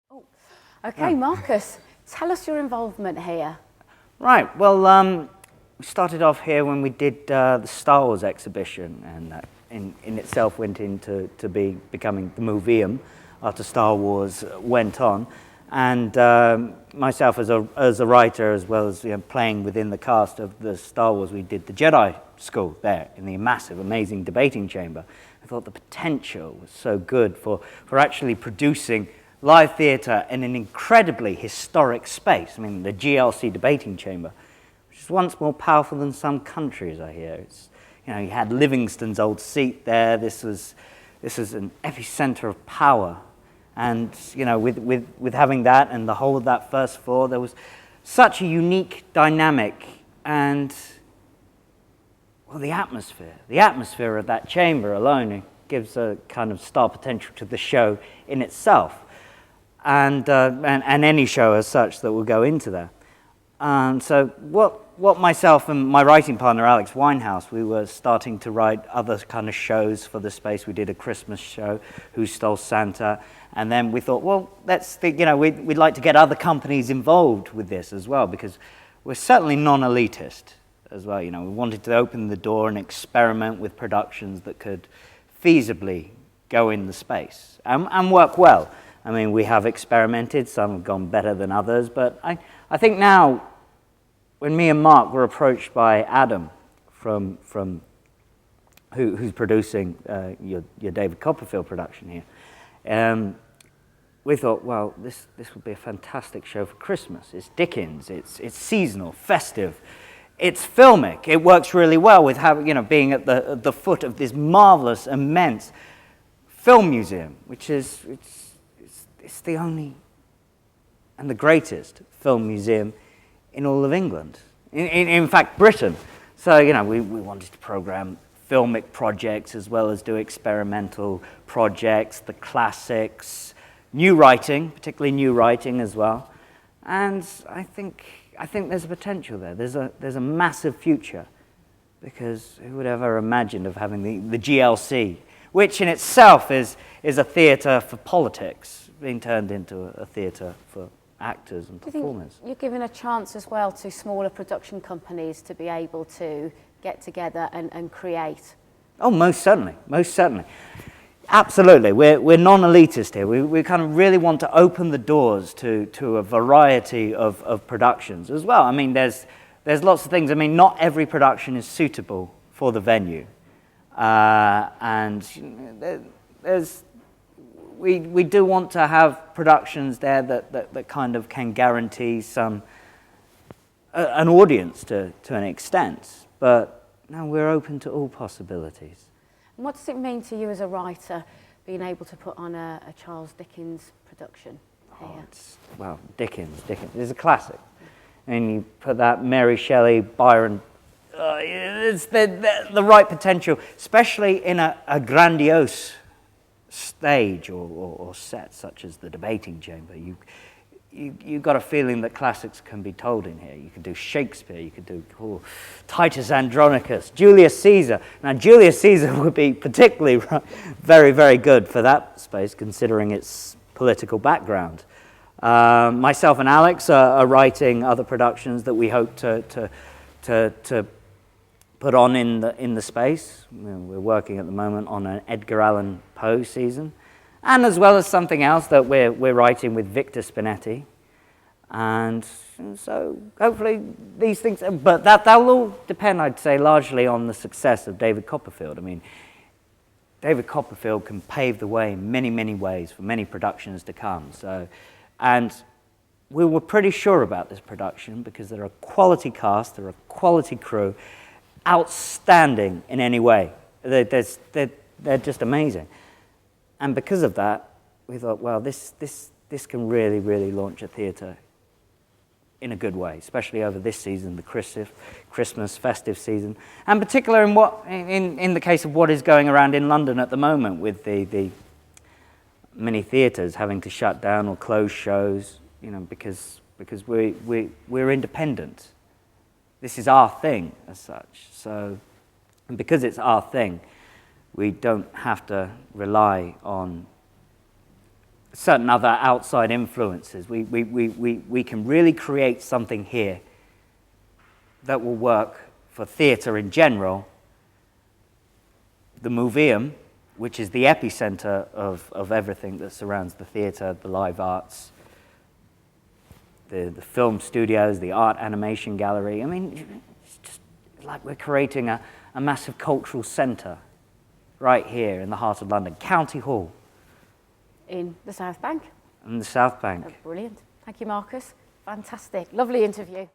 Oh, okay, Marcus, tell us your involvement here. Right, well, we started off here when we did the Star Wars exhibition, and that in itself went into becoming the museum after Star Wars went on. And myself as a writer, as well as playing within the cast of the Star Wars, we did the Jedi School there in the massive, amazing debating chamber. I thought the potential was so good for actually producing live theatre in an incredibly historic space. I mean, the GLC debating chamber, which is once more powerful than some countries, I hear. It's, you had Livingston's old seat there. This is an epicenter of power. And, with having that and the whole of that first floor, there was such a unique dynamic and, well, the atmosphere of that chamber alone gives a kind of star potential to the show in itself. And any show as such that will go into there. So what myself and my writing partner Alex Winehouse, we were starting to write other kind of shows for the space. We did a Christmas show, Who Stole Santa, and then we thought, well, we'd like to get other companies involved with this as well, because we're certainly non-elitist as well. We wanted to open the door and experiment with productions that could feasibly go in the space and work well. I mean, we have experimented, some have gone better than others, but I think now, when me and Mark were approached by Adam from who's producing your David Copperfield production here, we thought, well, this would be a fantastic show for Christmas. It's Dickens, it's seasonal, festive, it's filmic. It works really well with being at the foot of this marvelous, immense film museum, which is it's the only and the greatest film museum in all of England, in fact, Britain. So, we wanted to program filmic projects as well as do experimental projects, the classics, new writing, particularly new writing as well. And I think there's a potential there. There's a massive future, because who would ever imagined of having the GLC, which in itself is a theatre for politics, being turned into a theatre for actors and performers. You're giving a chance as well to smaller production companies to be able to get together and create? Oh, most certainly. Absolutely. We're non-elitist here. We kind of really want to open the doors to a variety of productions as well. I mean, there's lots of things. I mean, not every production is suitable for the venue. And we do want to have productions there that kind of can guarantee an audience to an extent, but no, we're open to all possibilities. And what does it mean to you as a writer, being able to put on a Charles Dickens production here? Dickens is a classic. And you put that Mary Shelley, Byron, it's the right potential, especially in a grandiose stage or set such as the debating chamber. You got a feeling that classics can be told in here. You could do Shakespeare, you could do Titus Andronicus, Julius Caesar. Now, Julius Caesar would be particularly very, very good for that space, considering its political background. Myself and Alex are writing other productions that we hope to put on in the space. We're working at the moment on an Edgar Allan Poe season, and as well as something else that we're writing with Victor Spinetti. And so hopefully these things, but that will all depend, I'd say, largely on the success of David Copperfield. I mean, David Copperfield can pave the way in many, many ways for many productions to come. So, and we were pretty sure about this production because they're a quality cast, they're a quality crew, outstanding in any way. They're just amazing. And because of that, we thought, well, this can really, really launch a theatre in a good way, especially over this season, the Christmas festive season, and particularly in the case of what is going around in London at the moment with the many theatres having to shut down or close shows, because we're independent. This is our thing as such. So, and because it's our thing, we don't have to rely on certain other outside influences. We can really create something here that will work for theatre in general, the museum, which is the epicenter of everything that surrounds the theatre, the live arts, the film studios, the art animation gallery. I mean, it's just like we're creating a massive cultural centre right here in the heart of London. County Hall. In the South Bank. In the South Bank. Oh, brilliant. Thank you, Marcus. Fantastic. Lovely interview.